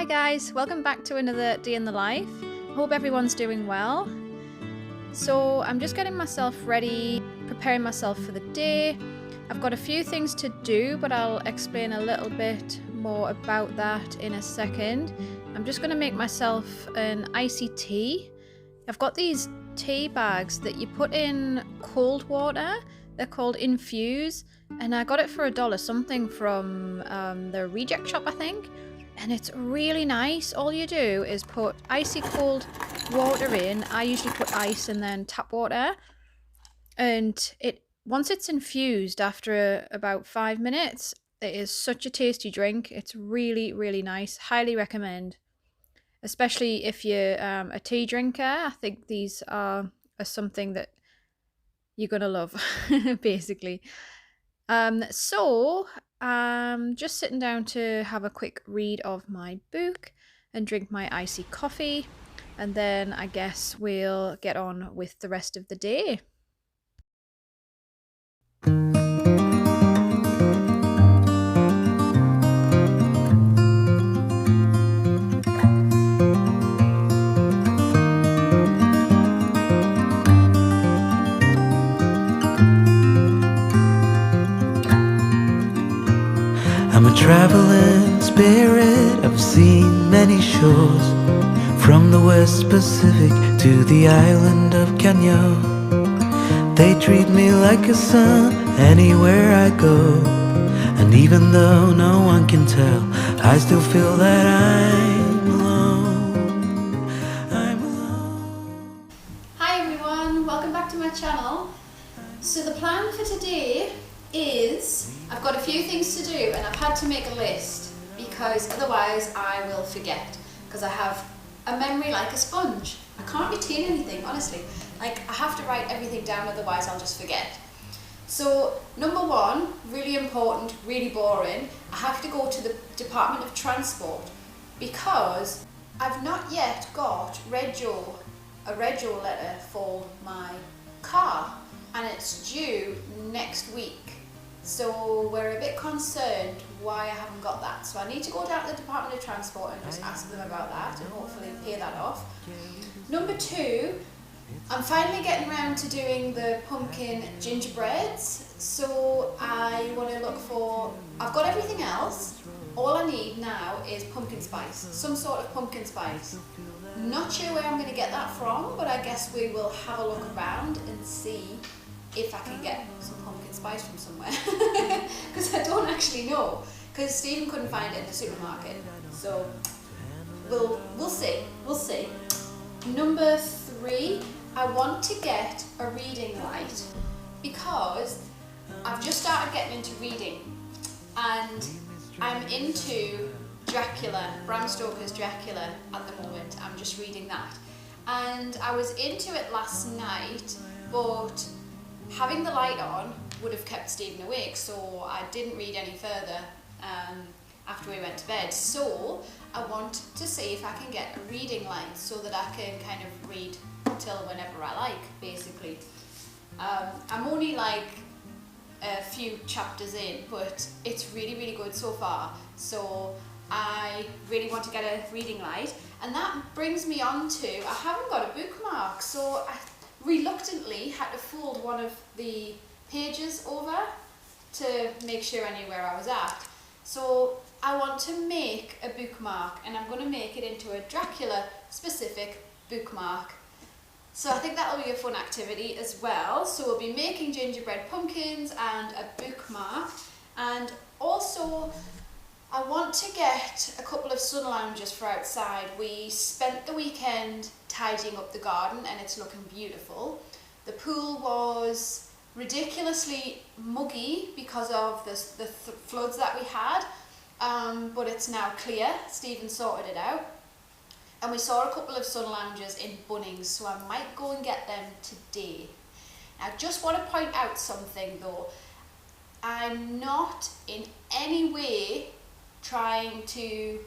guys, welcome back to another day in the life. Hope everyone's doing well. So I'm just getting myself ready, preparing myself for the day. I've got a few things to do, but I'll explain a little bit more about that in a second. I'm just going to make myself an icy tea. I've got these tea bags that you put in cold water. They're called Infuse, and I got it for $1 something from the reject shop, I think. And it's really nice. All you do is put icy cold water in. I usually put ice and then tap water. And once it's infused after about 5 minutes, it is such a tasty drink. It's really, really nice. Highly recommend. Especially if you're a tea drinker. I think these are something that you're going to love, basically. So I'm just sitting down to have a quick read of my book and drink my icy coffee, and then I guess we'll get on with the rest of the day. I'm a traveling spirit, I've seen many shores, from the West Pacific to the island of Kenya. They treat me like a son anywhere I go, and even though no one can tell, I still feel that I'm alone. Hi everyone, welcome back to my channel. So the plan for today is I've got a few things to do, and I've had to make a list because otherwise I will forget, because I have a memory like a sponge. I can't retain anything, honestly. Like, I have to write everything down, otherwise I'll just forget. So number one, really important, really boring, I have to go to the Department of Transport because I've not yet got a rego letter for my car, and it's due next week. So we're a bit concerned why I haven't got that. So I need to go down to the Department of Transport and just ask them about that and hopefully pay that off. Number two, I'm finally getting around to doing the pumpkin gingerbreads. So I want to look for, I've got everything else. All I need now is pumpkin spice, some sort of pumpkin spice. Not sure where I'm going to get that from, but I guess we will have a look around and see if I can get some pumpkin spice from somewhere, because I don't actually know, because Stephen couldn't find it in the supermarket. So we'll see. Number three, I want to get a reading light because I've just started getting into reading, and I'm into Dracula, Bram Stoker's Dracula at the moment. I'm just reading that, and I was into it last night, but having the light on would have kept Stephen awake, so I didn't read any further after we went to bed. So I want to see if I can get a reading light so that I can kind of read till whenever I like, basically. I'm only like a few chapters in, but it's really, really good so far. So I really want to get a reading light, and that brings me on to, I haven't got a bookmark, so I reluctantly had to fold one of the pages over to make sure I knew where I was at. So I want to make a bookmark, and I'm going to make it into a Dracula specific bookmark. So I think that'll be a fun activity as well. So we'll be making gingerbread pumpkins and a bookmark, and also I want to get a couple of sun lounges for outside. We spent the weekend tidying up the garden and it's looking beautiful. The pool was ridiculously muggy because of the floods that we had, but it's now clear. Stephen sorted it out. And we saw a couple of sun lounges in Bunnings, so I might go and get them today. I just want to point out something though. I'm not in any way trying to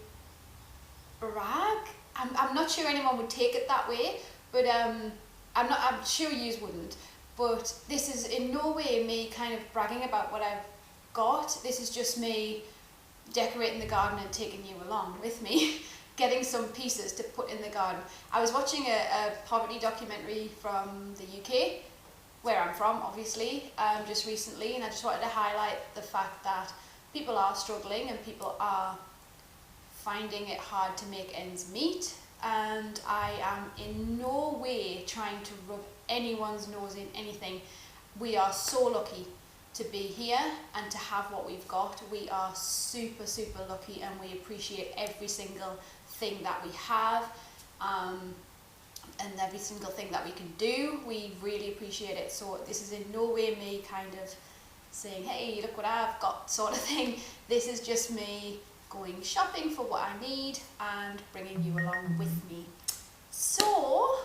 brag. I'm not sure anyone would take it that way, but I'm sure yous wouldn't. But this is in no way me kind of bragging about what I've got. This is just me decorating the garden and taking you along with me. getting some pieces to put in the garden. I was watching a poverty documentary from the UK, where I'm from obviously, just recently, and I just wanted to highlight the fact that people are struggling and people are finding it hard to make ends meet, and I am in no way trying to rub anyone's nose in anything. We are so lucky to be here and to have what we've got. We are super lucky, and we appreciate every single thing that we have, and every single thing that we can do. We really appreciate it. So this is in no way me kind of saying, hey, look what I've got sort of thing. This is just me going shopping for what I need and bringing you along with me. So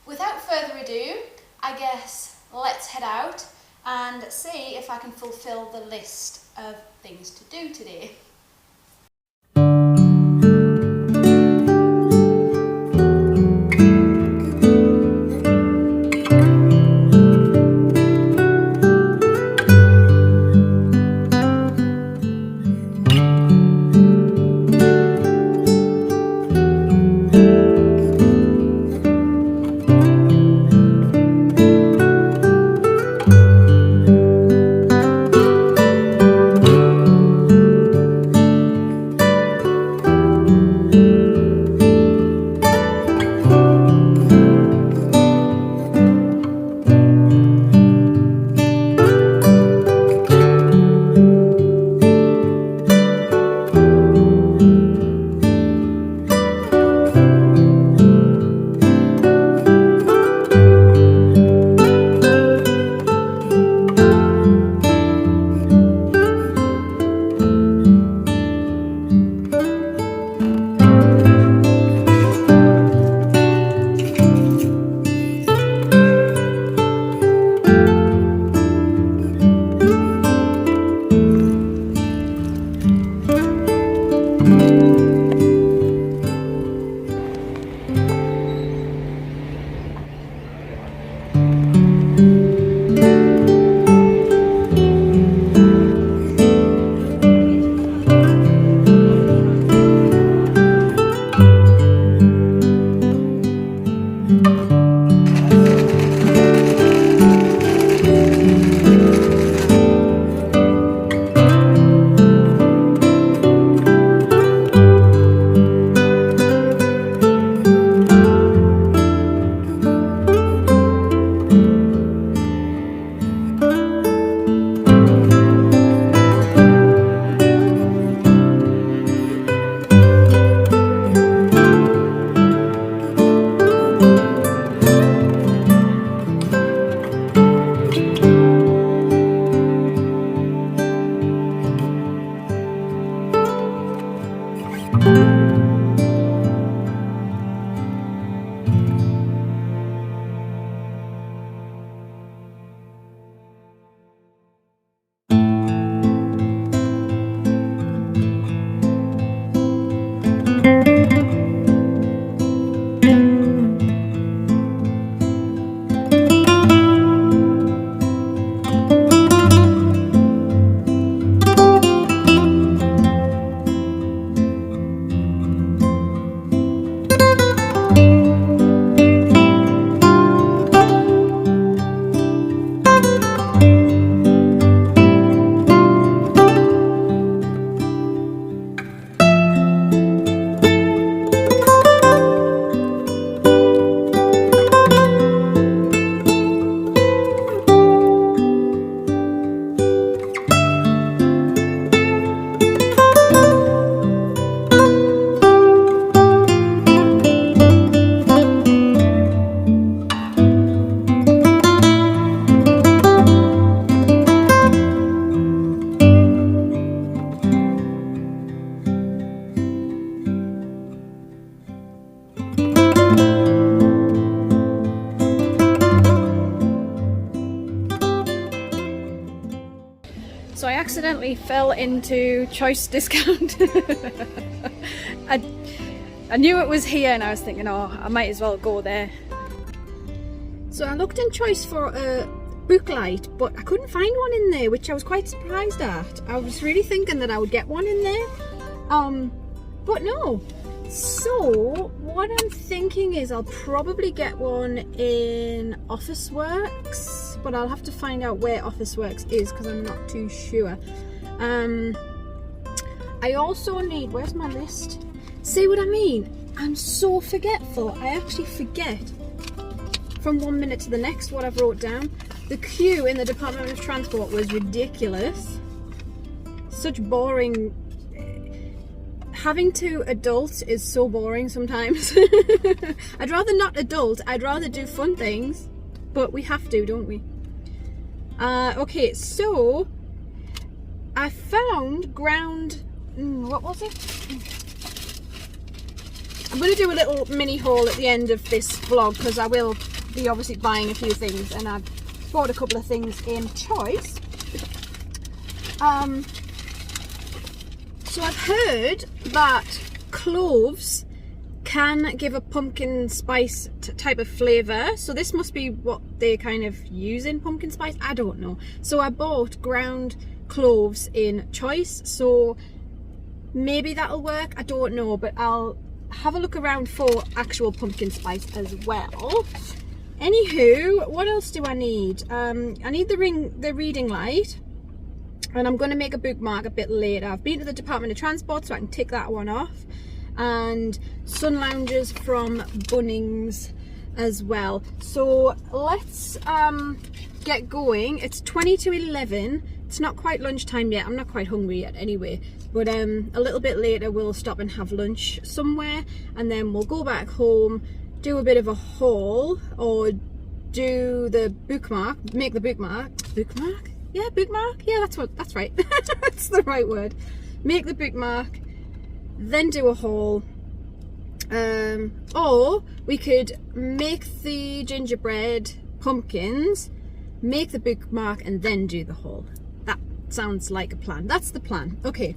without further ado, I guess let's head out and see if I can fulfill the list of things to do today. So I accidentally fell into Choice discount. I knew it was here and I was thinking, oh, I might as well go there. So I looked in Choice for a book light, but I couldn't find one in there, which I was quite surprised at. I was really thinking that I would get one in there, but no. So what I'm thinking is I'll probably get one in Officeworks, but I'll have to find out where Officeworks is because I'm not too sure. I also need, where's my list? See what I mean? I'm so forgetful. I actually forget from 1 minute to the next what I've wrote down. The queue in the Department of Transport was ridiculous. Such boring. Having to adult is so boring sometimes. I'd rather not adult. I'd rather do fun things, but we have to, don't we? Okay, so I found ground. What was it? I'm going to do a little mini haul at the end of this vlog because I will be obviously buying a few things, and I've bought a couple of things in Chores. So I've heard that cloves can give a pumpkin spice type of flavour. So this must be what they kind of use in pumpkin spice. I don't know. So I bought ground cloves in Choice. So maybe that'll work. I don't know. But I'll have a look around for actual pumpkin spice as well. Anywho, what else do I need? I need the reading light. And I'm going to make a bookmark a bit later. I've been to the Department of Transport, so I can tick that one off. And sun loungers from Bunnings as well. So let's get going. It's 20 to 11. It's not quite lunchtime yet. I'm not quite hungry yet anyway. But a little bit later we'll stop and have lunch somewhere. And then we'll go back home, do a bit of a haul, or do the bookmark, make the bookmark. Bookmark? Yeah, bookmark. Yeah, that's right. That's the right word. Make the bookmark, then do a haul. Or we could make the gingerbread pumpkins, make the bookmark, and then do the haul. That sounds like a plan. That's the plan. Okay,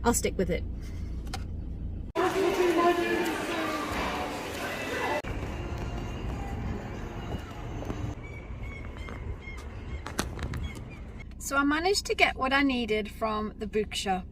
I'll stick with it. So I managed to get what I needed from the bookshop.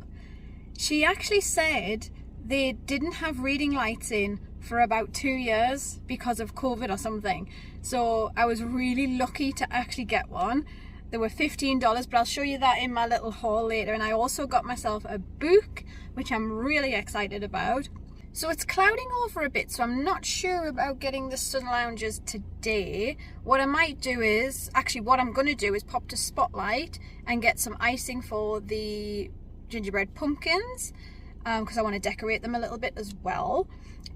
She actually said they didn't have reading lights in for about 2 years because of COVID or something. So I was really lucky to actually get one. They were $15, but I'll show you that in my little haul later. And I also got myself a book, which I'm really excited about. So it's clouding over a bit, so I'm not sure about getting the sun loungers today. What I might do is, actually what I'm going to do is pop to Spotlight and get some icing for the gingerbread pumpkins, because I want to decorate them a little bit as well.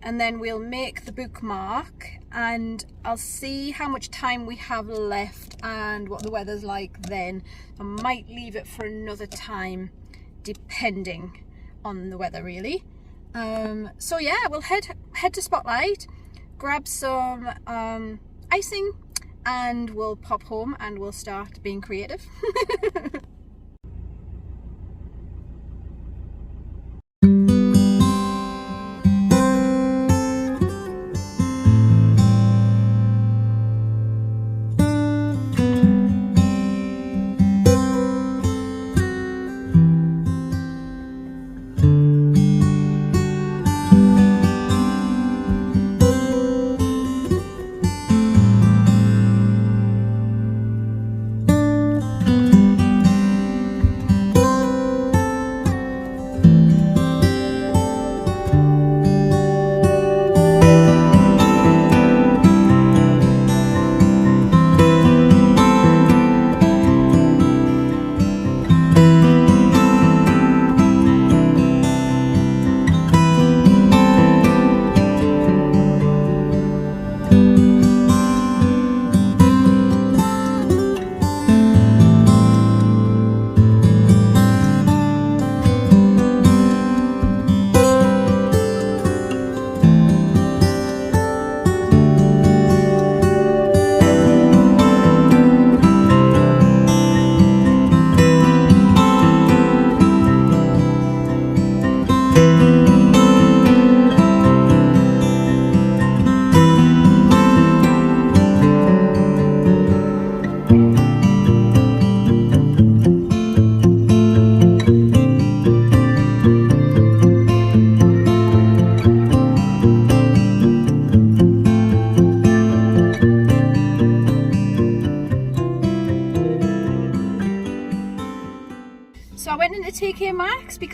And then we'll make the bookmark, and I'll see how much time we have left and what the weather's like then. I might leave it for another time, depending on the weather really. So yeah, we'll head to Spotlight, grab some icing, and we'll pop home and we'll start being creative.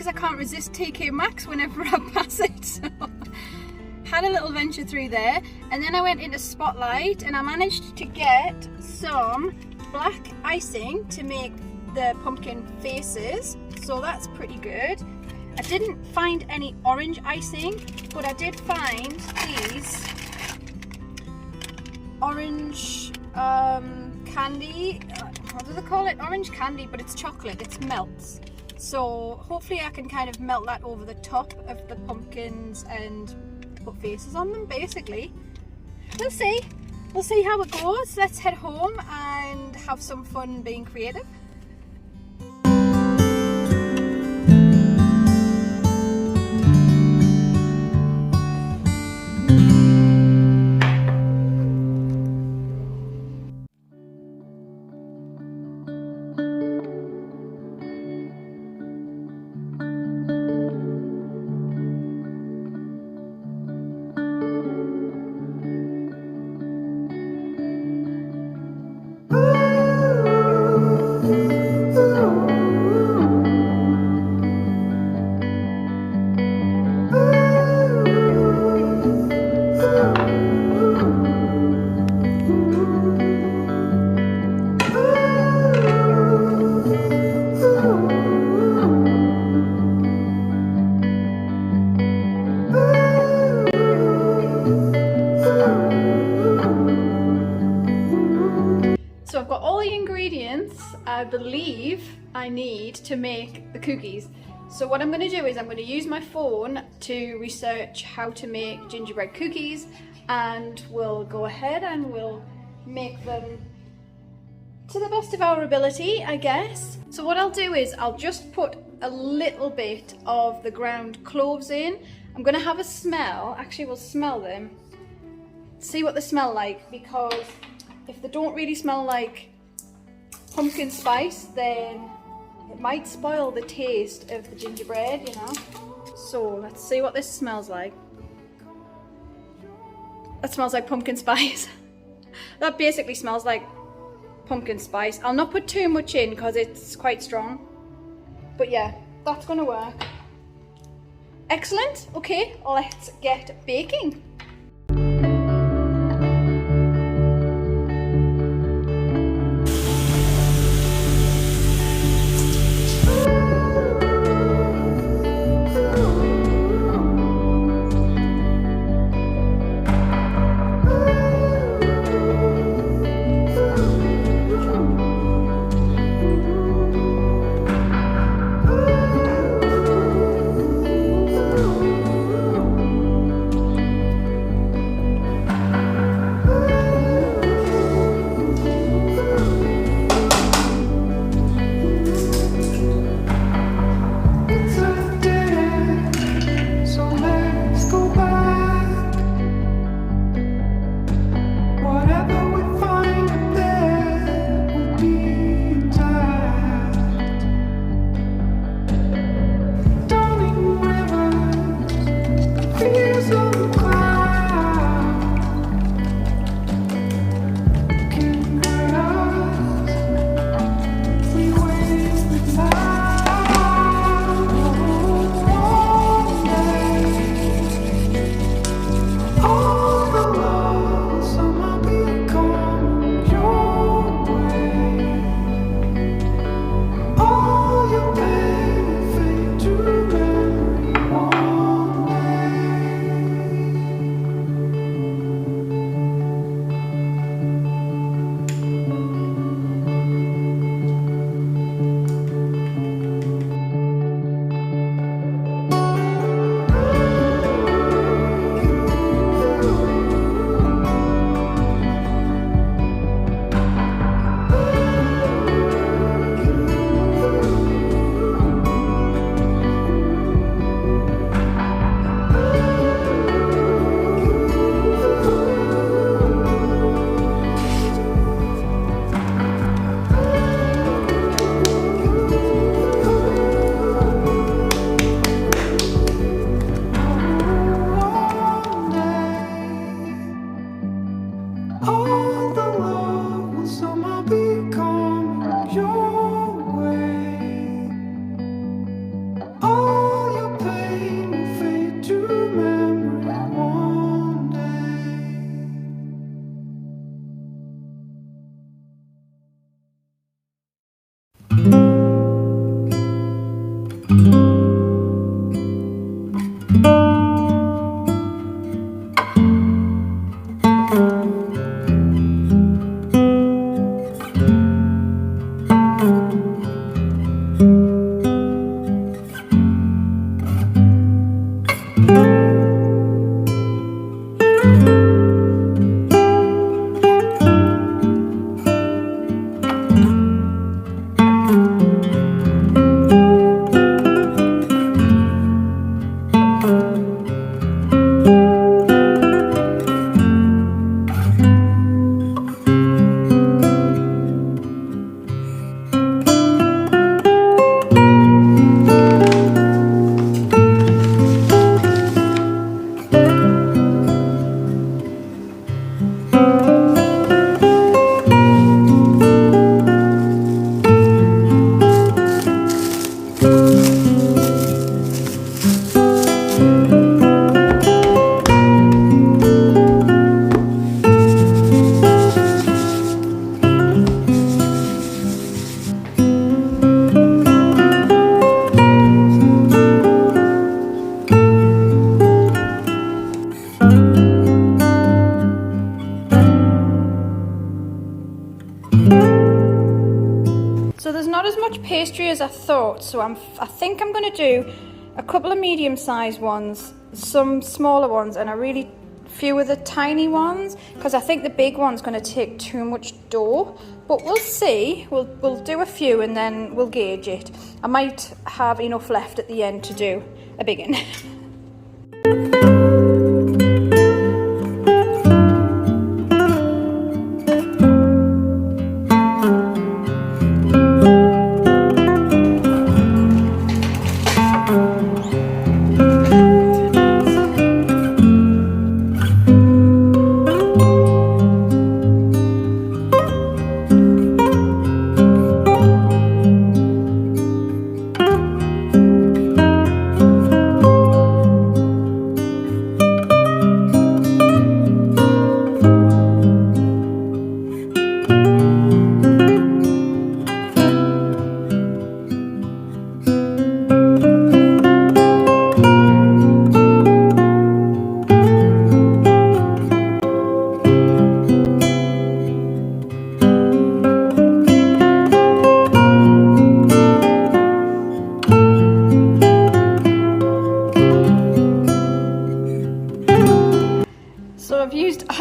I can't resist TK Maxx whenever I pass it. So had a little venture through there, and then I went into Spotlight and I managed to get some black icing to make the pumpkin faces, so that's pretty good. I didn't find any orange icing, but I did find these orange candy, what do they call it? Orange candy, but it's chocolate, it's melts. So hopefully I can kind of melt that over the top of the pumpkins and put faces on them, basically. We'll see. We'll see how it goes. Let's head home and have some fun being creative. So I've got all the ingredients I believe I need to make the cookies. So what I'm going to do is I'm going to use my phone to research how to make gingerbread cookies, and we'll go ahead and we'll make them to the best of our ability, I guess. So what I'll do is I'll just put a little bit of the ground cloves in. I'm going to have a smell. Actually, we'll smell them, see what they smell like, because if they don't really smell like pumpkin spice, then it might spoil the taste of the gingerbread, you know. So let's see what this smells like. That smells like pumpkin spice. That basically smells like pumpkin spice. I'll not put too much in because it's quite strong. But yeah, that's gonna work. Excellent. Okay, let's get baking. pastry as I thought, so I think I'm going to do a couple of medium-sized ones, some smaller ones, and a really few of the tiny ones, because I think the big one's going to take too much dough. But we'll see. We'll do a few and then we'll gauge it. I might have enough left at the end to do a big one.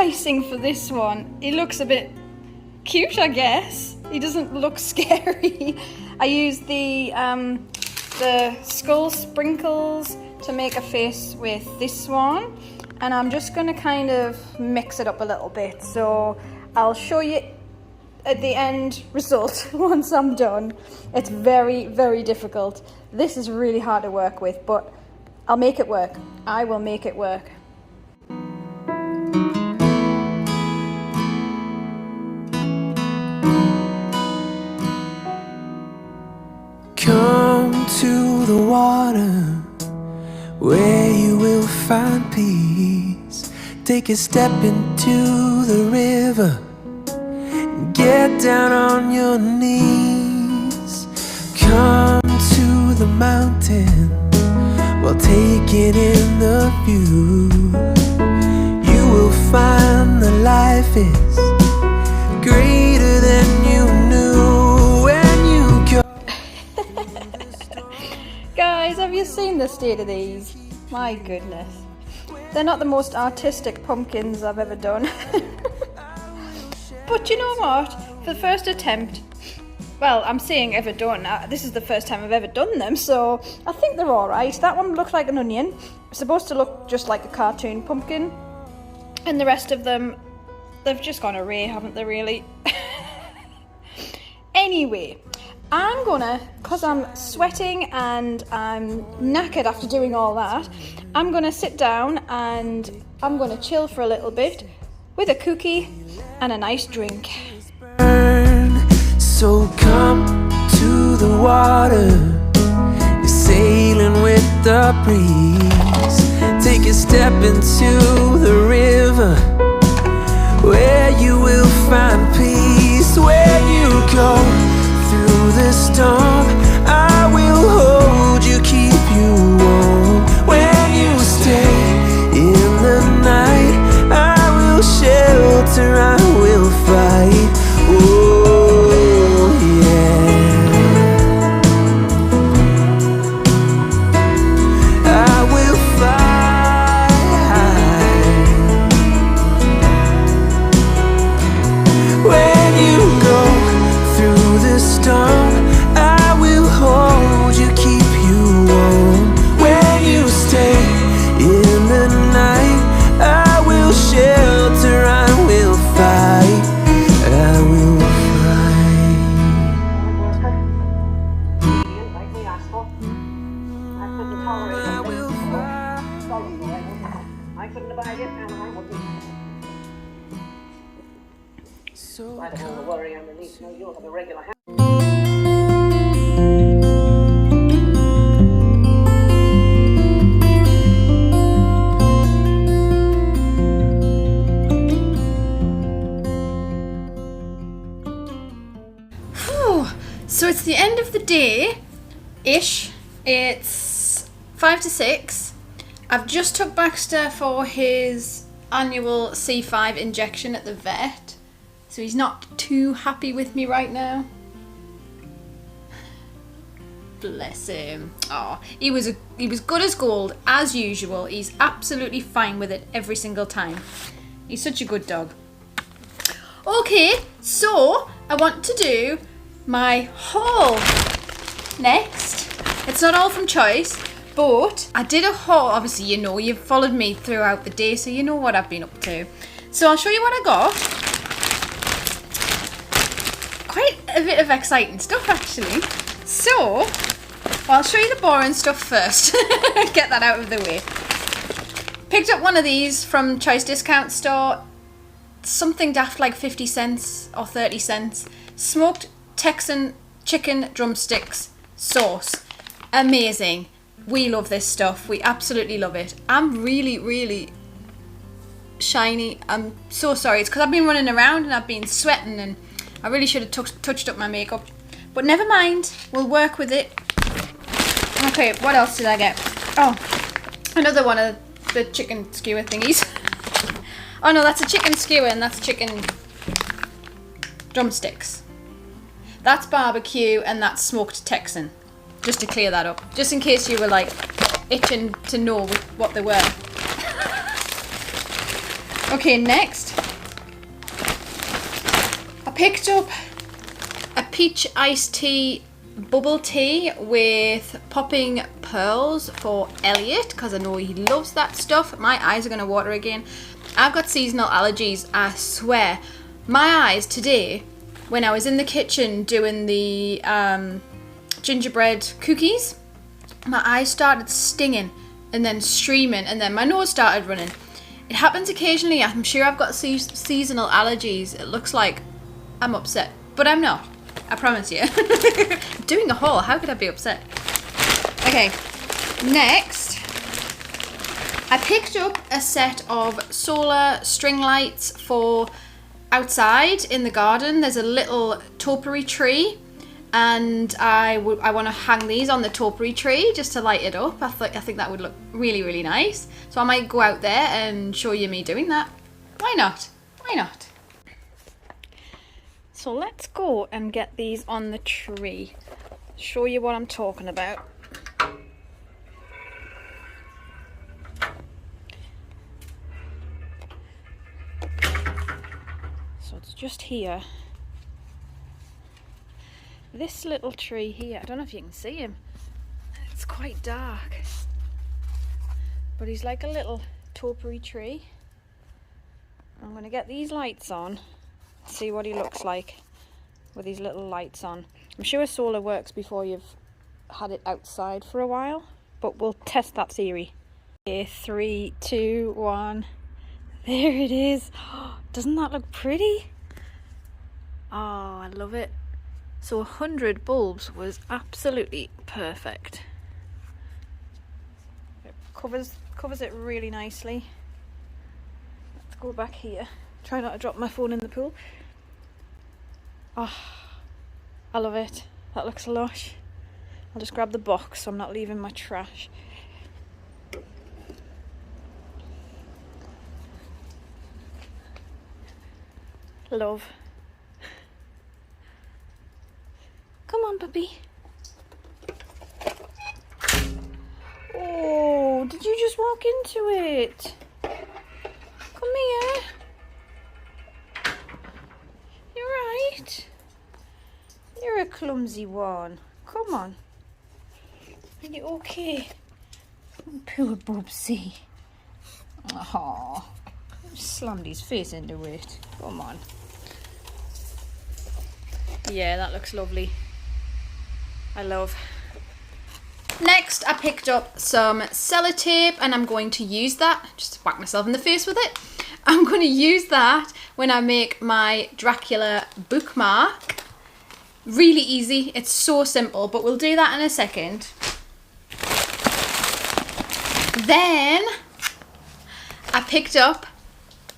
Icing for this one. He looks a bit cute, I guess. He doesn't look scary. I used the skull sprinkles to make a face with this one, and I'm just going to kind of mix it up a little bit. So I'll show you at the end result once I'm done. It's very, very difficult. This is really hard to work with, but I'll make it work. I will make it work. Come to the water where you will find peace. Take a step into the river and get down on your knees. Come to the mountain while taking in the view. You will find that life is greater than you knew when you go. Guys, have you seen the state of these? My goodness. They're not the most artistic pumpkins I've ever done. But you know what? For the first attempt, well, I'm saying ever done. This is the first time I've ever done them, so I think they're alright. That one looks like an onion. It's supposed to look just like a cartoon pumpkin. And the rest of them, they've just gone array, haven't they, really? Anyway, I'm gonna, because I'm sweating and I'm knackered after doing all that, I'm gonna sit down and I'm gonna chill for a little bit with a cookie and a nice drink. So come to the water, you're sailing with the breeze. Take a step into the river where you will find peace. When you go through the storm, I will hold you, keep you warm. When you stay in the night, I will shelter, I will fight. Oh yeah, I will fly high. When you go through the storm, I will hold you, keep you warm. When you stay in the night, I will shelter, I will fight, I will fight. I will fight. I couldn't abide it, and I wouldn't. So I don't want to worry underneath. No, you'll have a regular house. So it's the end of the day-ish. It's 5 to 6. I've just took Baxter for his annual C5 injection at the vet. So he's not too happy with me right now. Bless him. Oh, he was good as gold as usual. He's absolutely fine with it every single time. He's such a good dog. Okay, so I want to do my haul next. It's not all from Choice, but I did a haul. Obviously, you know, you've followed me throughout the day, so you know what I've been up to. So I'll show you what I got. Quite a bit of exciting stuff, actually. So, well, I'll show you the boring stuff first. Get that out of the way. Picked up one of these from Choice Discount Store. Something daft like 50 cents or 30 cents. Smoked Texan chicken drumsticks sauce. Amazing. We love this stuff. We absolutely love it. I'm really, really shiny. I'm so sorry. It's because I've been running around and I've been sweating and I really should have touched up my makeup. But never mind. We'll work with it. Okay, what else did I get? Oh, another one of the chicken skewer thingies. Oh no, that's a chicken skewer and that's chicken drumsticks. That's barbecue and that's smoked Texan. Just to clear that up. Just in case you were like itching to know what they were. Okay, next. I picked up a peach iced tea bubble tea with popping pearls for Elliot because I know he loves that stuff. My eyes are going to water again. I've got seasonal allergies, I swear. My eyes today, when I was in the kitchen doing the gingerbread cookies, my eyes started stinging and then streaming and then my nose started running. It happens occasionally. I'm sure I've got seasonal allergies. It looks like I'm upset, but I'm not. I promise you. Doing a haul, how could I be upset? Okay, next. I picked up a set of solar string lights for outside in the garden. There's a little topiary tree and I want to hang these on the topiary tree just to light it up. I think that would look really, really nice. So I might go out there and show you me doing that. Why not? Why not? So let's go and get these on the tree. Show you what I'm talking about. So it's just here. This little tree here, I don't know if you can see him. It's quite dark. But he's like a little topiary tree. I'm going to get these lights on. See what he looks like with these little lights on. I'm sure solar works before you've had it outside for a while, but we'll test that theory. Okay, 3, 2, 1. There it is. Doesn't that look pretty? Oh, I love it. So 100 bulbs was absolutely perfect. It covers it really nicely. Let's go back here. Try not to drop my phone in the pool. Oh, I love it. That looks lush. I'll just grab the box so I'm not leaving my trash. Love. Come on, puppy. Oh, did you just walk into it? Come here. You're right. You're a clumsy one. Come on. Are you okay? Poor Bubsy. Oh, slammed his face into it. Come on. Yeah, that looks lovely. I love. Next, I picked up some sellotape and I'm going to use that. Just whack myself in the face with it. I'm going to use that when I make my Dracula bookmark. Really easy. It's so simple, but we'll do that in a second. Then I picked up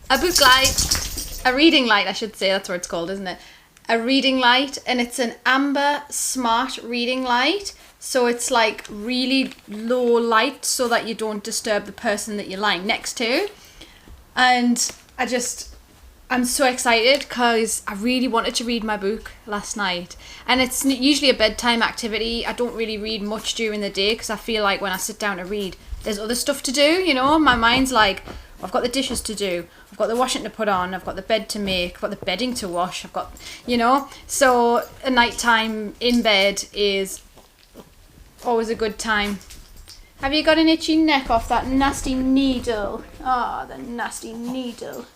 a book light, a reading light, I should say. That's what it's called, isn't it? A reading light, and it's an amber smart reading light. So it's like really low light so that you don't disturb the person that you're lying next to. And I just I'm so excited because I really wanted to read my book last night, and it's usually a bedtime activity. I don't really read much during the day because I feel like when I sit down to read, there's other stuff to do, you know. My mind's like, I've got the dishes to do, I've got the washing to put on, I've got the bed to make, I've got the bedding to wash, I've got, you know. So a nighttime in bed is always a good time. Have you got an itchy neck off that nasty needle? Ah, the nasty needle.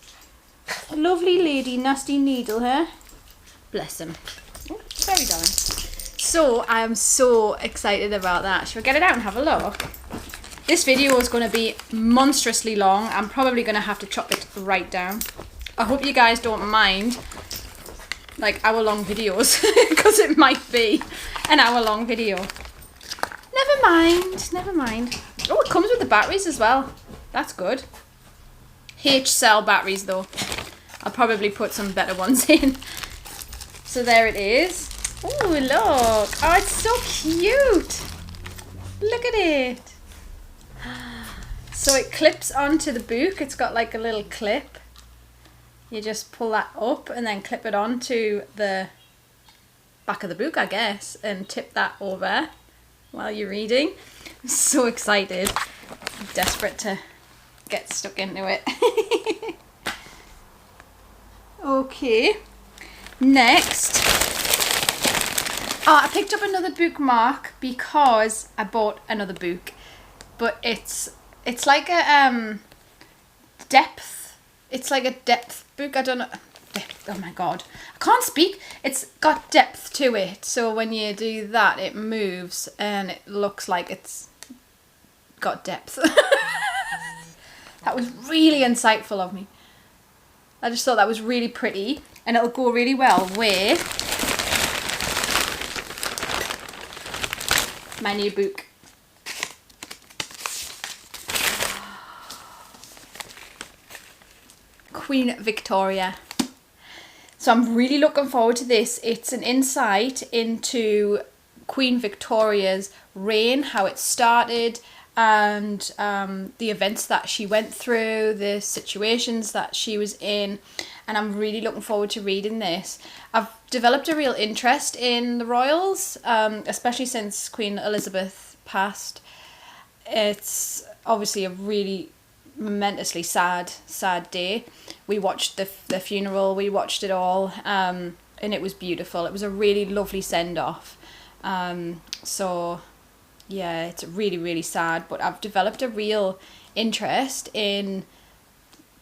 Lovely lady, nasty needle, huh? Bless him. Oh, very darling. So I am so excited about that. Shall we get it out and have a look? This video is going to be monstrously long. I'm probably going to have to chop it right down. I hope you guys don't mind like hour-long videos because it might be an hour-long video. Never mind, never mind. Oh, it comes with the batteries as well. That's good. H-cell batteries though. I'll probably put some better ones in. So there it is. Oh, look. Oh, it's so cute. Look at it. So it clips onto the book. It's got like a little clip. You just pull that up and then clip it onto the back of the book, I guess, and tip that over while you're reading. I'm so excited. I'm desperate to get stuck into it. Okay, next, I picked up another bookmark because I bought another book, but it's like a depth. It's like a depth book. I don't know. Depth. Oh my god, I can't speak. It's got depth to it, so when you do that, it moves and it looks like it's got depth. That was really insightful of me. I just thought that was really pretty, and it'll go really well with my new book. Queen Victoria. So I'm really looking forward to this. It's an insight into Queen Victoria's reign, how it started, and the events that she went through, the situations that she was in, and I'm really looking forward to reading this. I've developed a real interest in the royals, especially since Queen Elizabeth passed. It's obviously a really momentously sad day. We watched the funeral, we watched it all, and it was beautiful. It was a really lovely send-off. So yeah, it's really, really sad, but I've developed a real interest in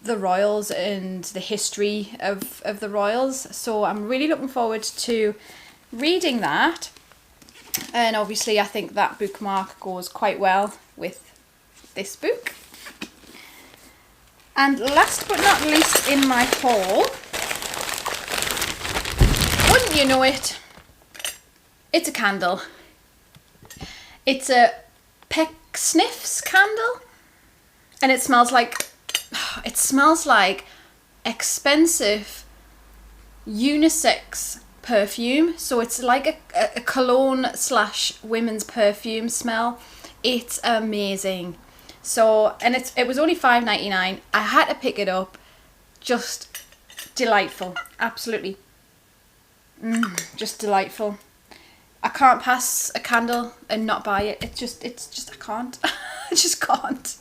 the royals and the history of the royals. So I'm really looking forward to reading that. And obviously I think that bookmark goes quite well with this book. And last but not least in my haul, wouldn't you know it, it's a candle. It's a Peck Sniffs candle, and it smells like expensive unisex perfume. So it's like a cologne / women's perfume smell. It's amazing. So, and it was only $5.99. I had to pick it up. Just delightful, absolutely. Just delightful. I can't pass a candle and not buy it. It's just I can't. I just can't.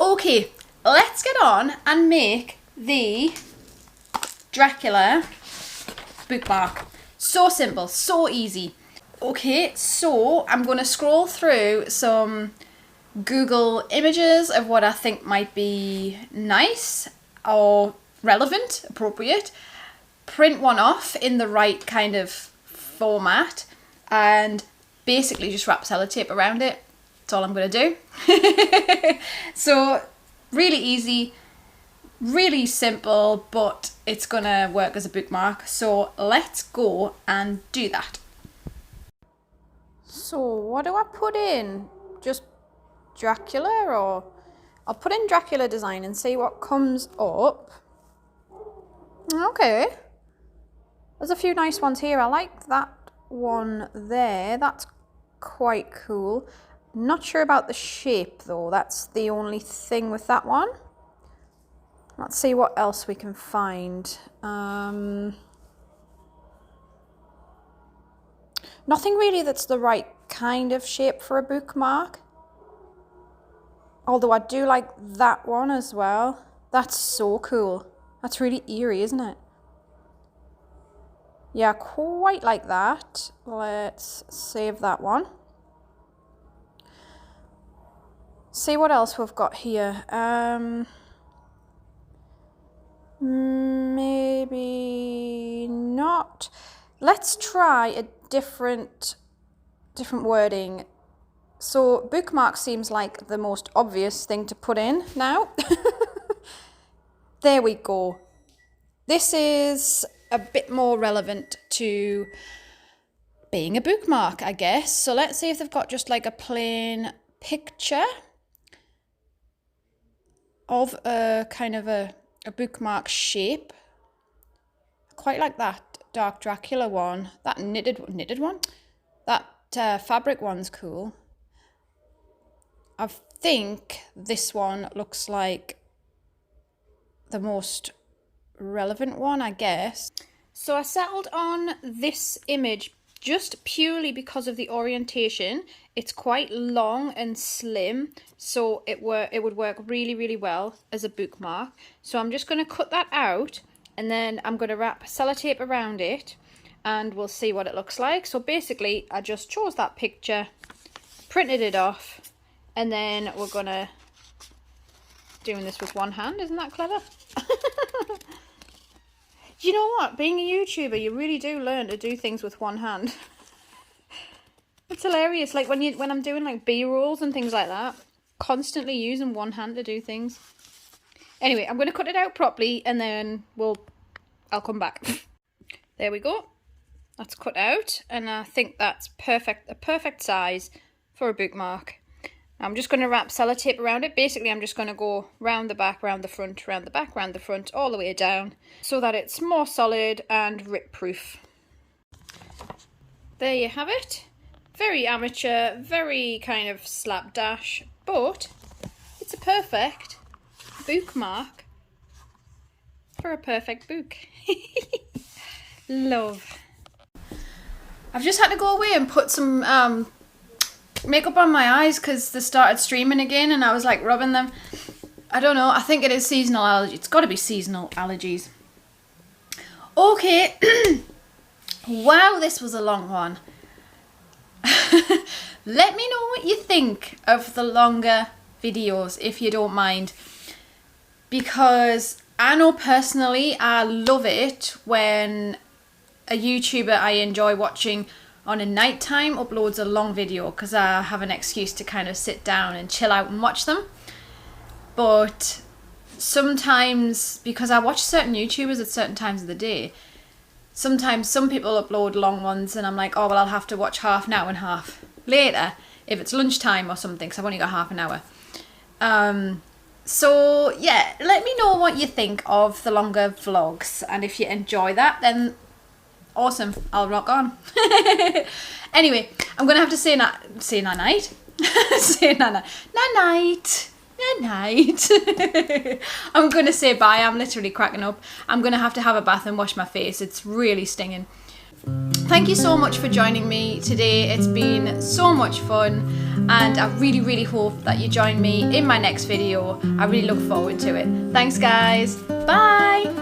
Okay, let's get on and make the Dracula bookmark. So simple, so easy. Okay, so I'm going to scroll through some Google images of what I think might be nice or relevant, appropriate. Print one off in the right kind of format and basically just wrap sellotape around it. That's all I'm going to do. So really easy, really simple, but it's going to work as a bookmark. So let's go and do that. So what do I put in? Just Dracula, or I'll put in Dracula design and see what comes up. Okay. There's a few nice ones here. I like that one there. That's quite cool. Not sure about the shape though. That's the only thing with that one. Let's see what else we can find. Nothing really that's the right kind of shape for a bookmark. Although I do like that one as well. That's so cool. That's really eerie, isn't it? Yeah, quite like that. Let's save that one. See what else we've got here. Maybe not. Let's try a different wording. So bookmark seems like the most obvious thing to put in now. There we go. This is a bit more relevant to being a bookmark, I guess. So let's see if they've got just like a plain picture of a kind of a bookmark shape. I quite like that Dark Dracula one. That knitted one. That fabric one's cool. I think this one looks like the most relevant one, I guess. So I settled on this image just purely because of the orientation. It's quite long and slim, so it would work really, really well as a bookmark. So I'm just going to cut that out, and then I'm going to wrap sellotape around it, and we'll see what it looks like. So basically, I just chose that picture, printed it off, and then we're going to doing this with one hand. Isn't that clever? You know what? Being a YouTuber, you really do learn to do things with one hand. It's hilarious. Like when I'm doing like B-rolls and things like that, constantly using one hand to do things. Anyway, I'm going to cut it out properly, and then I'll come back. There we go. That's cut out, and I think that's perfect. A perfect size for a bookmark. I'm just going to wrap sellotape around it. Basically, I'm just going to go round the back, round the front, round the back, round the front, all the way down, so that it's more solid and rip-proof. There you have it. Very amateur, very kind of slapdash, but it's a perfect bookmark for a perfect book. Love. I've just had to go away and put some makeup on my eyes because they started streaming again, and I was like rubbing them. I don't know, I think it is seasonal allergy. It's got to be seasonal allergies. Okay. Wow, this was a long one. Let me know what you think of the longer videos, if you don't mind, because I know personally I love it when a YouTuber I enjoy watching on a nighttime uploads a long video, because I have an excuse to kind of sit down and chill out and watch them. But sometimes, because I watch certain YouTubers at certain times of the day, sometimes some people upload long ones and I'm like, oh well, I'll have to watch half now and half later if it's lunchtime or something, because I've only got half an hour. So yeah, let me know what you think of the longer vlogs, and if you enjoy that, then awesome, I'll rock on. Anyway, I'm gonna have to say night. Say night. I'm gonna say bye. I'm literally cracking up. I'm gonna have to have a bath and wash my face. It's really stinging. Thank you so much for joining me today. It's been so much fun, and I really, really hope that you join me in my next video. I really look forward to it. Thanks guys. Bye.